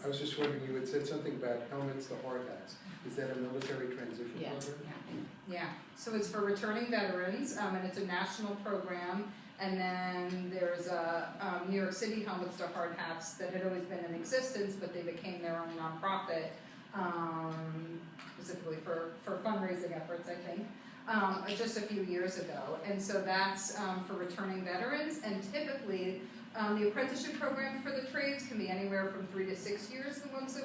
I was just wondering, you had said something about helmets to hard hats. Is that a military transition program? Yeah, so it's for returning veterans, and it's a national program. And then there's a New York City helmets to hard hats that had always been in existence, but they became their own nonprofit, specifically for fundraising efforts, I think, just a few years ago. And so that's for returning veterans, and typically the apprenticeship program for the trades can be anywhere from 3 to 6 years, the ones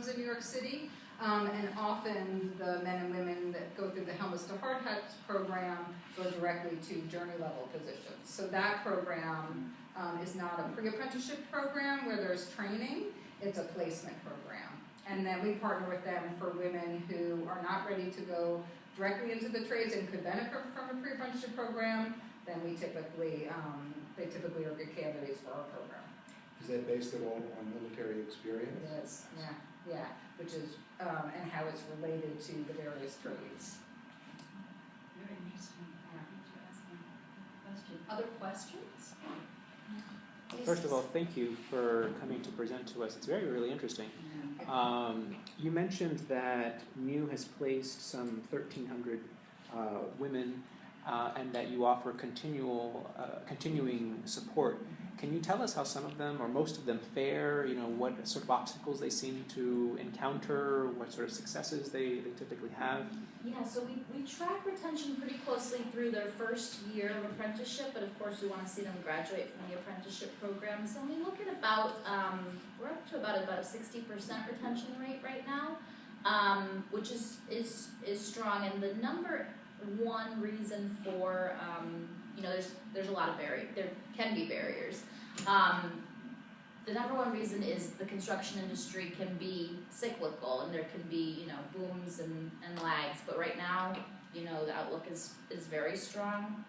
in New York City. And often the men and women that go through the helmets to hard hats program go directly to journey level positions. So that program is not a pre-apprenticeship program where there's training, it's a placement program. And then we partner with them for women who are not ready to go directly into the trades and could benefit from a pre-apprenticeship program. Then we typically, they typically are good candidates for our program. Is that based at all on military experience? It is, yeah, which is, and how it's related to the various trades. Very interesting. Question. Other questions? First of all, thank you for coming to present to us. It's really interesting. You mentioned that MU has placed some 1,300 women and that you offer continuing support. Can you tell us how some of them, or most of them, fare? You know, what sort of obstacles they seem to encounter, what sort of successes they typically have? Yeah, so we track retention pretty closely through their first year of apprenticeship, but of course we want to see them graduate from the apprenticeship program. So we look at about, we're up to about a 60% retention rate right now, which is strong. And the number one reason for, you know, there's a lot of there can be barriers. The number one reason is the construction industry can be cyclical, and there can be, you know, booms and lags. But right now, you know, the outlook is very strong.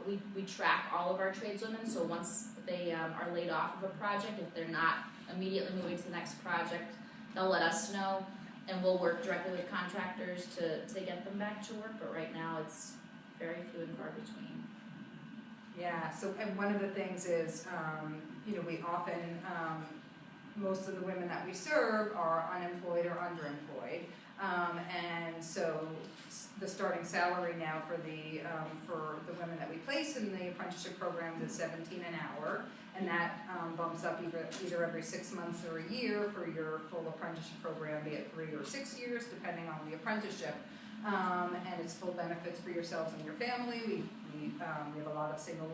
We track all of our tradeswomen, so once they are laid off of a project, if they're not immediately moving to the next project, they'll let us know, and we'll work directly with contractors to get them back to work. But right now, it's very few and far between. Yeah, so, and one of the things is, you know, we often, most of the women that we serve are unemployed or underemployed. And so the starting salary now for the women that we place in the apprenticeship programs is $17 an hour. And that bumps up either every 6 months or a year for your full apprenticeship program, be it 3 or 6 years, depending on the apprenticeship. And it's full benefits for yourselves and your family. We have a lot of single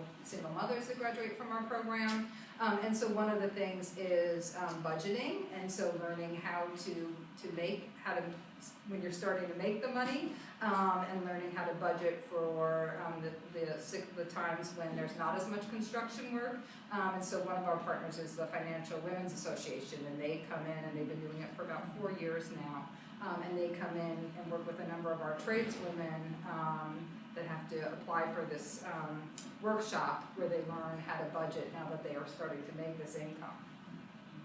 mothers that graduate from our program. And so one of the things is budgeting, and so learning how when you're starting to make the money, and learning how to budget for the times when there's not as much construction work. And so one of our partners is the Financial Women's Association, and they come in, and they've been doing it for about 4 years now. And they come in and work with a number of our tradeswomen that have to apply for this workshop where they learn how to budget now that they are starting to make this income.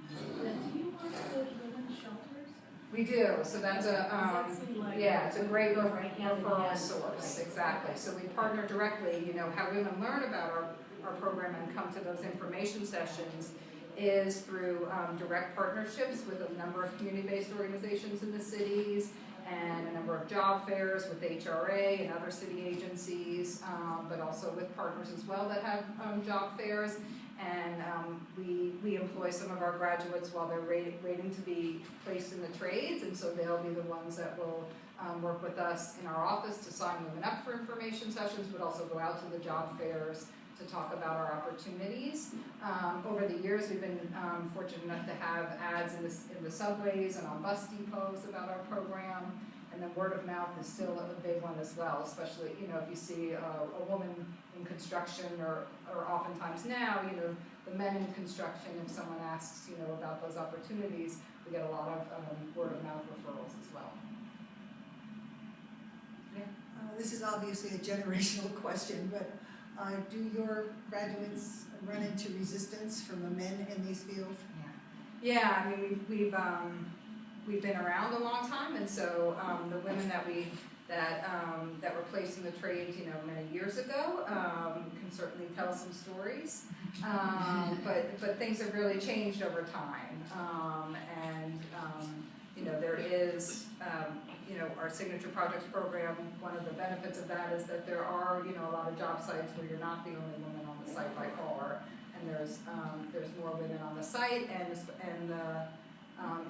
Do you want to go to women's shelters? We do, so that's it's a great referral source, exactly. So we partner directly, you know, how women learn about our program and come to those information sessions is through direct partnerships with a number of community-based organizations in the cities and a number of job fairs with HRA and other city agencies, but also with partners as well that have job fairs. And we employ some of our graduates while they're waiting to be placed in the trades, and so they'll be the ones that will work with us in our office to sign women up for information sessions, but also go out to the job fairs to talk about our opportunities. Over the years, we've been fortunate enough to have ads in the subways and on bus depots about our program, and then word of mouth is still a big one as well, especially, you know, if you see a woman in construction, or oftentimes now, you know, the men in construction, if someone asks, you know, about those opportunities, we get a lot of word of mouth referrals as well. Yeah. This is obviously a generational question, but do your graduates run into resistance from the men in these fields? Yeah. I mean, we've been around a long time, and so the women that were placed in the trades, you know, many years ago, can certainly tell some stories. But things have really changed over time, our signature projects program, one of the benefits of that is that there are, a lot of job sites where you're not the only woman on the site by far, and there's more women on the site, and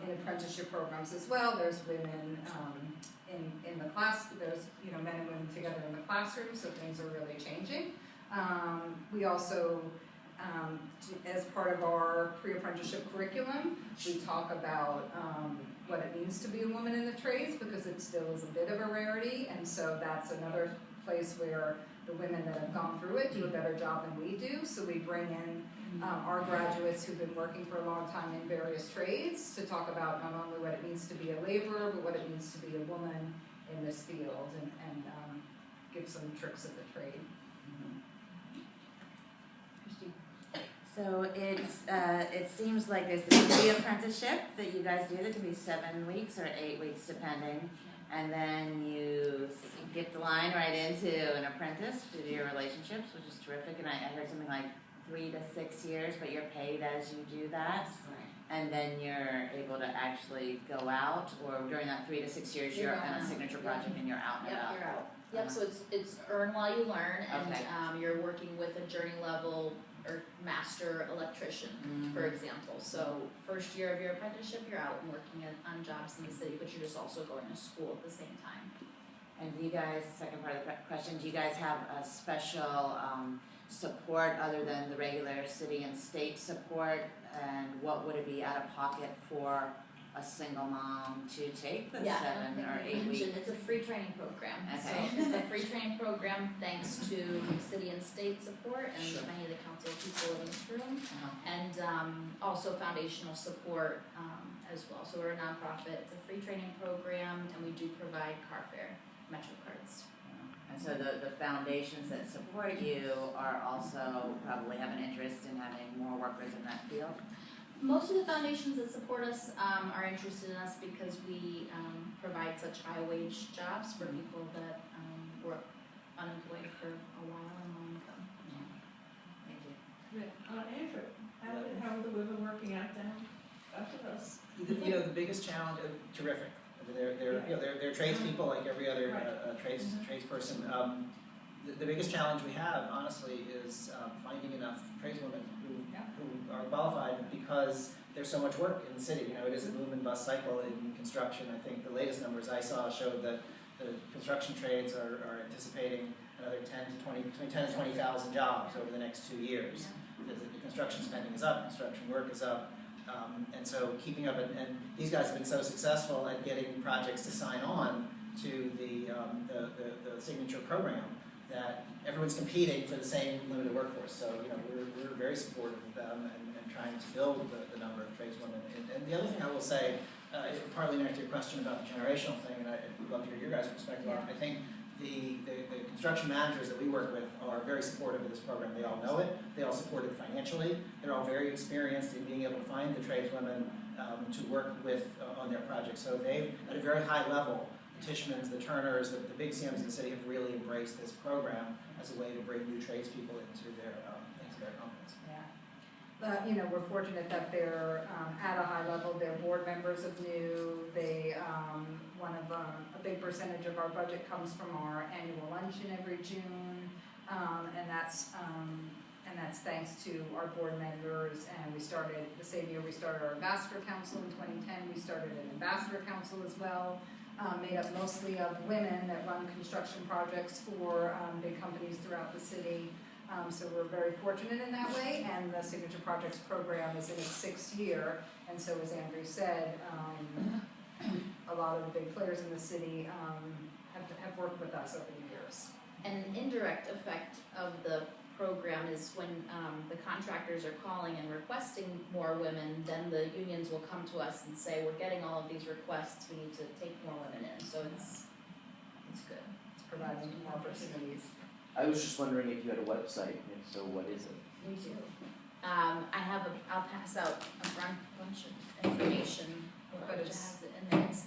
in apprenticeship programs as well, there's women in the class, there's men and women together in the classroom, so things are really changing. We also, as part of our pre-apprenticeship curriculum, we talk about what it means to be a woman in the trades, because it still is a bit of a rarity, and so that's another place where the women that have gone through it do a better job than we do. So we bring in our graduates who've been working for a long time in various trades to talk about not only what it means to be a laborer, but what it means to be a woman in this field, and give some tricks of the trade. So it seems like there's the pre-apprenticeship that you guys do that can be 7 weeks or 8 weeks depending, and then you get the line right into an apprentice due to your relationships, which is terrific. And I heard something like 3 to 6 years, but you're paid as you do that, and then you're able to actually go out, or during that 3 to 6 years you're on a signature project and you're out and about. You're out. Yep, so it's earn while you learn, and Okay. You're working with a journey level or master electrician, for example. So first year of your apprenticeship, you're out and working on jobs in the city, but you're just also going to school at the same time. And do you guys, second part of the question, do you guys have a special support other than the regular city and state support? And what would it be out of pocket for a single mom to take the 7 or 8 weeks? It's a free training program. Okay. So it's a free training program thanks to city and state support and Sure. many of the council people in this room, Uh-huh. and also foundational support as well. So we're a nonprofit. It's a free training program, and we do provide car fare, Metro cards. And so the foundations that support you are also probably have an interest in having more workers in that field? Most of the foundations that support us are interested in us because we provide such high wage jobs for people that were unemployed for a while and low income. Thank you. Andrew, how are the women working out down after us? The biggest challenge, terrific. They're tradespeople like every other tradesperson. The biggest challenge we have, honestly, is finding enough tradeswomen who are qualified, because there's so much work in the city. It is a boom and bust cycle in construction. I think the latest numbers I saw showed that the construction trades are anticipating another 10 to 20,000 jobs over the next 2 years. The construction spending is up, construction work is up. And so keeping up, and these guys have been so successful at getting projects to sign on to the signature program that everyone's competing for the same limited workforce. So we're very supportive of them and trying to build the number of tradeswomen. And the other thing I will say, is partly in answer to your question about the generational thing, and I'd love to hear your guys' perspective on it. I think the construction managers that we work with are very supportive of this program. They all know it. They all support it financially. They're all very experienced in being able to find the tradeswomen to work with on their projects. So they, at a very high level, the Tishmans, the Turners, the big CMs in the city have really embraced this program as a way to bring new tradespeople into their companies. We're fortunate that they're at a high level. They're board members of NEW. They a big percentage of our budget comes from our annual luncheon every June, and that's thanks to our board members. And we started the same year we started our ambassador council in 2010. We started an ambassador council as well, made up mostly of women that run construction projects for big companies throughout the city. So we're very fortunate in that way, and the Signature Projects program is in its 6th year, and so as Andrew said, a lot of the big players in the city have worked with us over the years. And an indirect effect of the program is when the contractors are calling and requesting more women, then the unions will come to us and say, we're getting all of these requests, we need to take more women in, so it's good. It's providing more opportunities. I was just wondering if you had a website, and if so, what is it? We do. I'll pass out a bunch of information, But which it's- has it in there. It's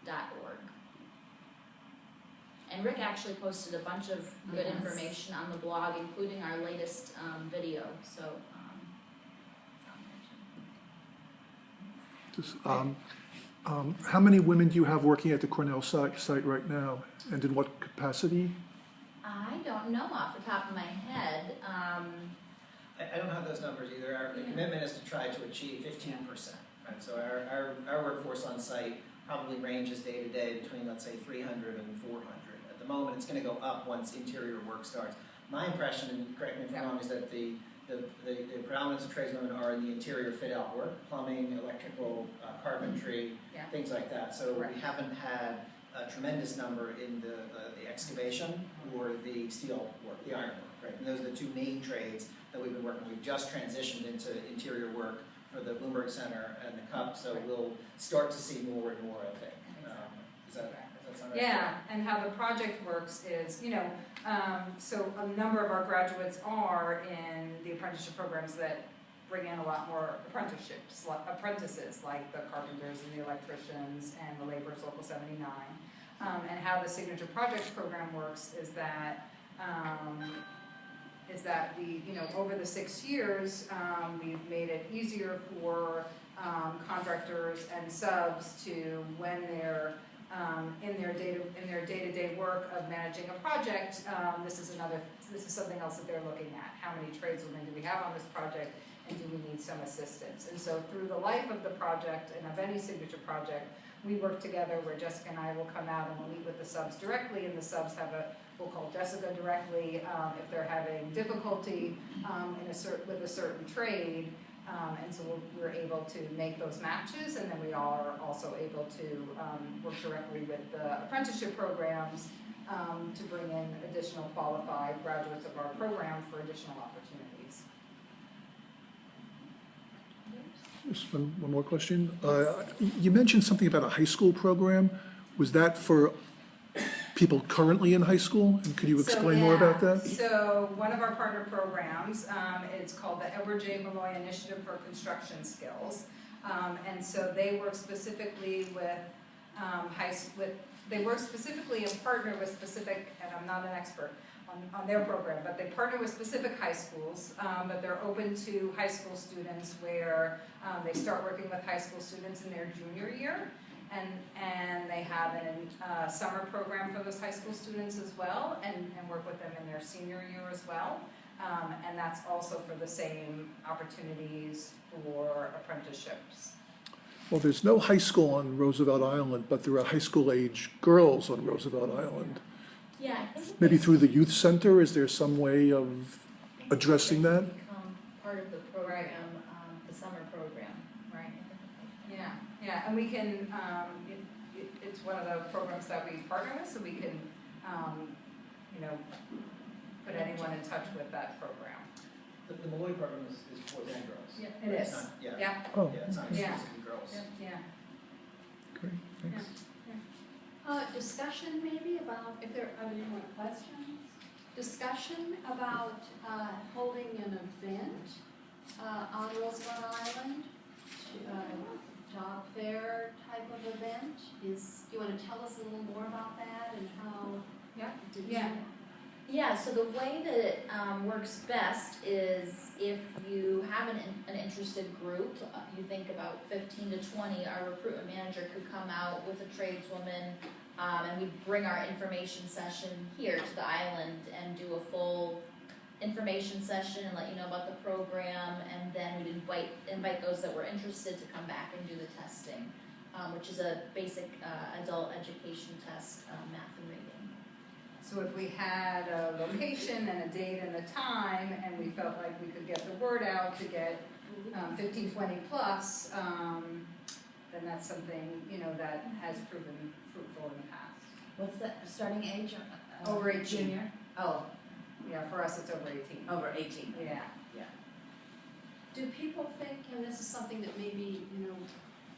new-nyc.org. And Rick actually posted a bunch of good Yes. information on the blog, including our latest video, so. How many women do you have working at the Cornell site right now, and in what capacity? I don't know off the top of my head. I don't have those numbers either. The commitment is to try to achieve 15%, right? So our workforce on site probably ranges day to day between, let's say, 300 and 400. At the moment, it's going to go up once interior work starts. My impression, and correct me if I'm wrong, is that the predominance of tradeswomen are in the interior fit-out work, plumbing, electrical, carpentry, things like that. So we haven't had a tremendous number in the excavation or the steel work, the iron work, right? And those are the two main trades that we've been working. We've just transitioned into interior work for the Bloomberg Center and the CUP, so we'll start to see more and more, I think. Does that sound right? Yeah, and how the project works is, so a number of our graduates are in the apprenticeship programs that bring in a lot more apprentices, like the carpenters and the electricians and the laborers local 79. And how the signature projects program works is that we, over the 6 years, we've made it easier for contractors and subs to, when they're in their day-to-day work of managing a project, this is something else that they're looking at. How many tradeswomen do we have on this project, and do we need some assistance? And so through the life of the project and of any signature project, we work together where Jessica and I will come out and we'll meet with the subs directly, and the subs we'll call Jessica directly if they're having difficulty with a certain trade. And so we're able to make those matches, and then we are also able to work directly with the apprenticeship programs to bring in additional qualified graduates of our program for additional opportunities. Just one more question. You mentioned something about a high school program. Was that for people currently in high school? And could you explain more about that? So one of our partner programs, it's called the Edward J. Malloy Initiative for Construction Skills. And so they work specifically with they work specifically and partner with specific, and I'm not an expert on their program, but they partner with specific high schools, but they're open to high school students where they start working with high school students in their junior year. And they have a summer program for those high school students as well, and work with them in their senior year as well. And that's also for the same opportunities for apprenticeships. Well, there's no high school on Roosevelt Island, but there are high school age girls on Roosevelt Island. Yeah, I think Maybe through the youth center, is there some way of addressing that? Become part of the program, the summer program, right? Yeah, and we can, it's one of the programs that we partner with, so we can, put anyone in touch with that program. The Malloy program is for boys and girls. Yeah, it is. Yeah. Oh, Yeah, it's not exclusively girls. Yeah. great, thanks. Discussion maybe about, if there are any more questions, discussion about holding an event on Roosevelt Island, job fair type of event. Do you want to tell us a little more about that and how? Yeah, so the way that it works best is if you have an interested group, you think about 15 to 20, our recruitment manager could come out with a tradeswoman and we bring our information session here to the island and do a full information session and let you know about the program, and then we'd invite those that were interested to come back and do the testing, which is a basic adult education test, math and reading. So if we had a location and a date and a time, and we felt like we could get the word out to get 15, 20 plus, then that's something, that has proven fruitful in the past. What's the starting age? Over 18. Junior? Oh, Yeah, for us it's over 18. over 18. Yeah. Do people think, and this is something that maybe,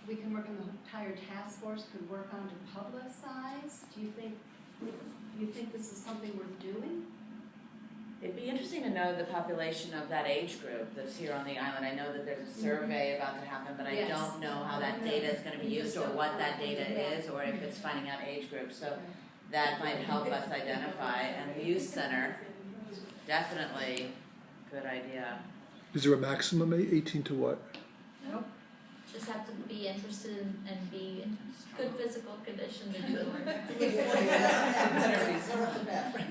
we can work on, the entire task force could work on to publicize? Do you think this is something worth doing? It'd be interesting to know the population of that age group that's here on the island. I know that there's a survey about to happen, but I Yes. don't know how that data is going to be used or what that data is, or if it's finding out age groups. So that might help us identify. And the youth center, definitely good idea. Is there a maximum 18 to what? Nope. just have to be interested and be in good physical condition to do the work.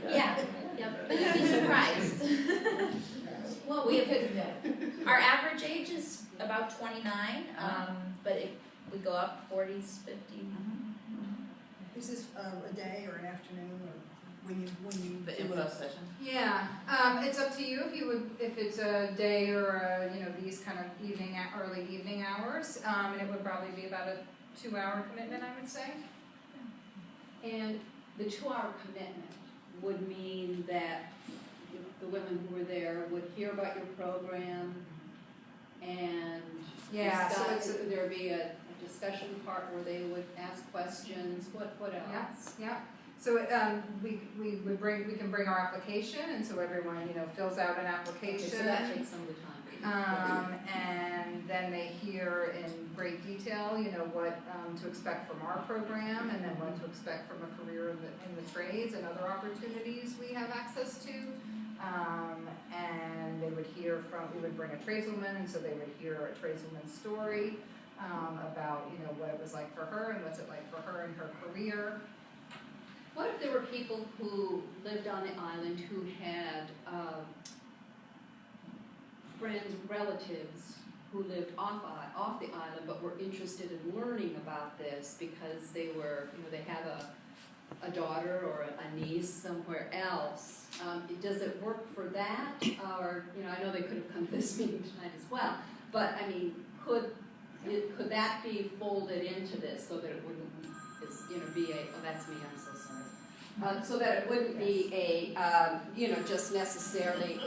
Yeah, yep, but you'd be surprised. Well, We our average age is about 29, but we go up 40s, 50s. Is this a day or an afternoon, or when you The do info a- session. Yeah, it's up to you if it's a day or these kind of early evening hours. And it would probably be about a 2-hour commitment, I would say. And the 2-hour commitment would mean that the women who were there would hear about your program and Yeah, so discuss, it's would there be a discussion part where they would ask questions, what else? Yeah. So we can bring our application, and so everyone fills out an Okay, application. so that takes some of the time. And then they hear in great detail, what to expect from our program, and then what to expect from a career in the trades and other opportunities we have access to. And they would we would bring a tradeswoman, and so they would hear a tradeswoman's story about, what it was like for her and what's it like for her in her career. What if there were people who lived on the island who had friends, relatives who lived off the island but were interested in learning about this because they were, they have a daughter or a niece somewhere else? Does it work for that? Or, I know they could have come to this meeting tonight as well, but I mean, could that be folded into this so that it wouldn't, be that's me, I'm so sorry. So that it wouldn't be just necessarily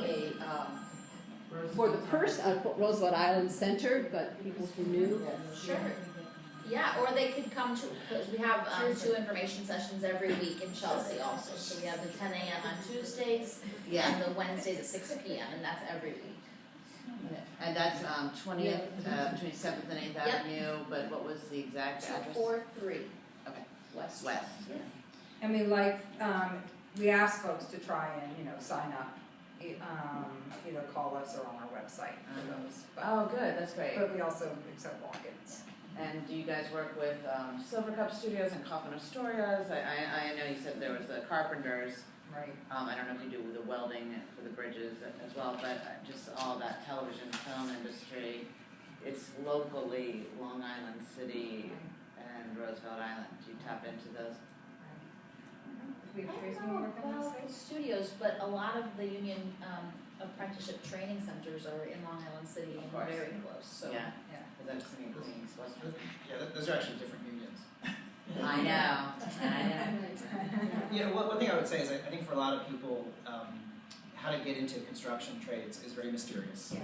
for the person, Roosevelt Island centered, but people who knew. Sure. Yeah, or they could come to, because we have 2 information sessions every week in Chelsea also. So we have the 10 a.m. on Tuesdays and the Wednesdays at 6 p.m. and that's every week. And that's 20th, between 7th and 8th Avenue, but what was the exact address? 243. Okay. West. Yeah. And we ask folks to try and, sign up, either call us or on our website for those. Oh, good, that's great. But we also accept walk-ins. And do you guys work with Silver Cup Studios and Coffin Astorias? I know you said there was the carpenters. Right. I don't know if you do the welding for the bridges as well, but just all that television film industry. It's locally Long Island City and Roosevelt Island. Do you tap into those? We have I Tracy don't know working on about this? studios, but a lot of the union apprenticeship training centers are in Long Island City and course. very close. So Yeah, because that's in Queens, wasn't it? Yeah, those are actually different unions. I know. One thing I would say is I think for a lot of people, how to get into construction trades is very mysterious.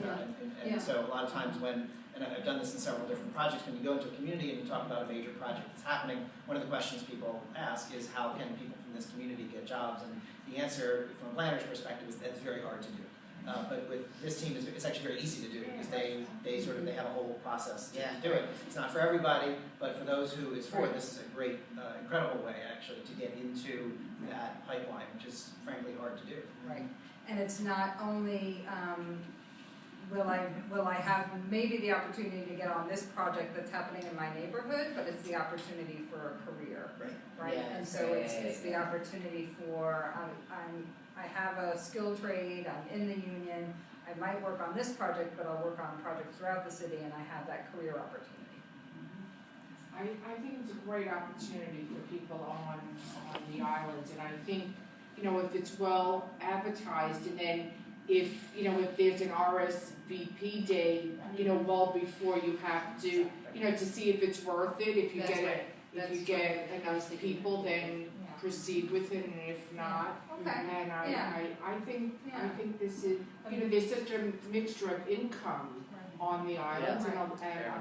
And so a lot of times when, and I've done this in several different projects, when you go into a community and you talk about a major project that's happening, one of the questions people ask is how can people from this community get jobs? And the answer from a planner's perspective is that's very hard to do. But with this team, it's actually very easy to do because they have a whole process to do it. It's not for everybody, but for those who it's for, this is a great, incredible way actually to get into that pipeline, which is frankly hard to do. Right. And it's not only, will I have maybe the opportunity to get on this project that's happening in my neighborhood, but it's the opportunity for a career. Right. Yeah, And so it's the opportunity for, I have a skill trade, I'm in the union, I might work on this project, but I'll work on projects throughout the city and I have that career opportunity. I think it's a great opportunity for people on the islands, and I think, if it's well advertised, and then if there's an RSVP day, well before you have to, to see if it's worth it, if you get enough people, then proceed with it, and if not, and I think this is, there's such a mixture of income on the islands, and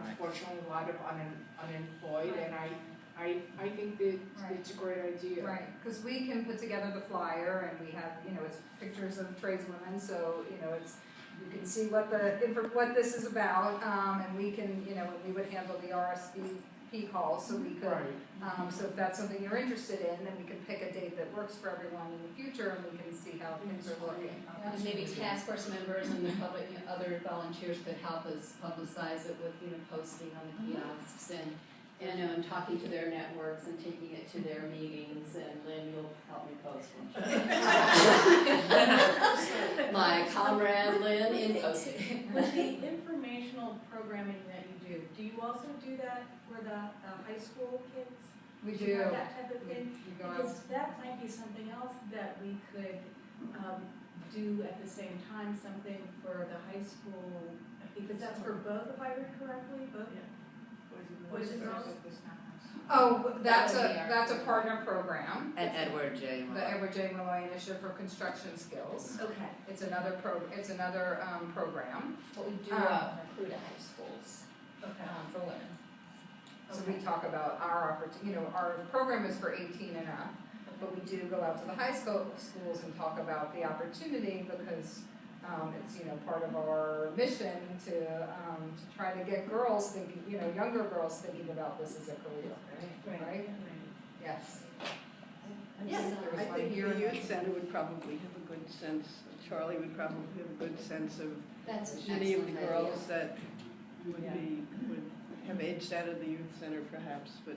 unfortunately a lot of unemployed, and I think that it's a great idea. Right, because we can put together the flyer and we have, it's pictures of tradeswomen, so, it's, you can see what this is about, and we can, we would handle the RSVP calls, so we could, so if that's something you're interested in, then we can pick a date that works for everyone in the future, and we can see how things are looking. And maybe task force members and the public, other volunteers could help us publicize it with, posting on the kiosks and talking to their networks and taking it to their meetings, and Lynn, you'll help me post one. My comrade Lynn in posting. With the informational programming that you do you also do that for the high school kids? We Do you do. have that type of thing? We go out. Because that might be something else that we could do at the same time, something for the high school, because that's for both, if I heard correctly, both? Boys and girls? Oh, that's a partner program. And Edward J. The Malloy. Edward J. Malloy Initiative for Construction Skills. Okay. It's another program. But we do recruit at high schools Okay. for women. So we talk about our our program is for 18 and up, but we do go out to the high school schools and talk about the opportunity, because it's part of our mission to try to get girls thinking, younger girls thinking about this as a career, right? Yes. Yes. There was I one think here. the youth center would probably have a good sense, Charlie would probably have a good sense of That's an many of the excellent girls idea. that would have aged out of the youth center perhaps, but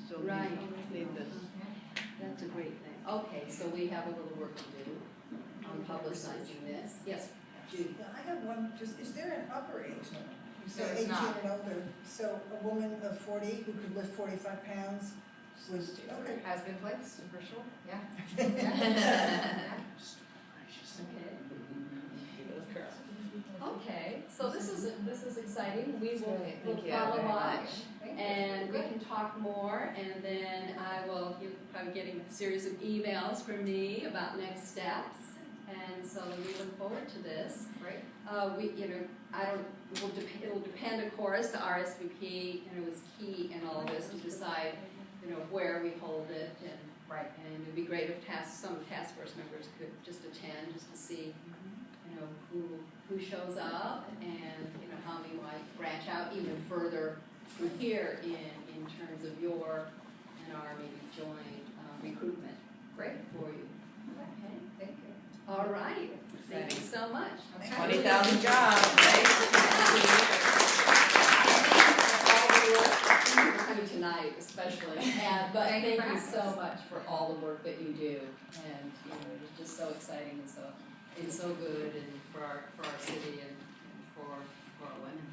still Right. need this. That's a great thing. Okay, so we have a little work to do on publicizing this. Yes, Judy. Yeah, I have one, is there an upper age limit? You There say is 18 not. and older, so a woman of 40 who could lift 45 pounds was, okay. Has been placed, for sure, yeah. Okay, so this is exciting. We will Great. we'll Thank you follow very up. much. And we can talk more, and then you'll probably getting a series of emails from me about next steps. And so we look forward to this. Right. It'll depend, of course, the RSVP, was key in all this to decide, where we hold it, and Right. and it'd be great if some task force members could just attend, just to see, who shows up, and how we might branch out even further from here in terms of your and our maybe joint recruitment. Great. For you. Okay. Thank you. All right. Thank you so much. Okay. 20,000 jobs, right? Thank you for coming tonight, especially. But Thank you thank for you having so us. much for all the work that you do, and it's just so exciting and so good, and for our city and for our women.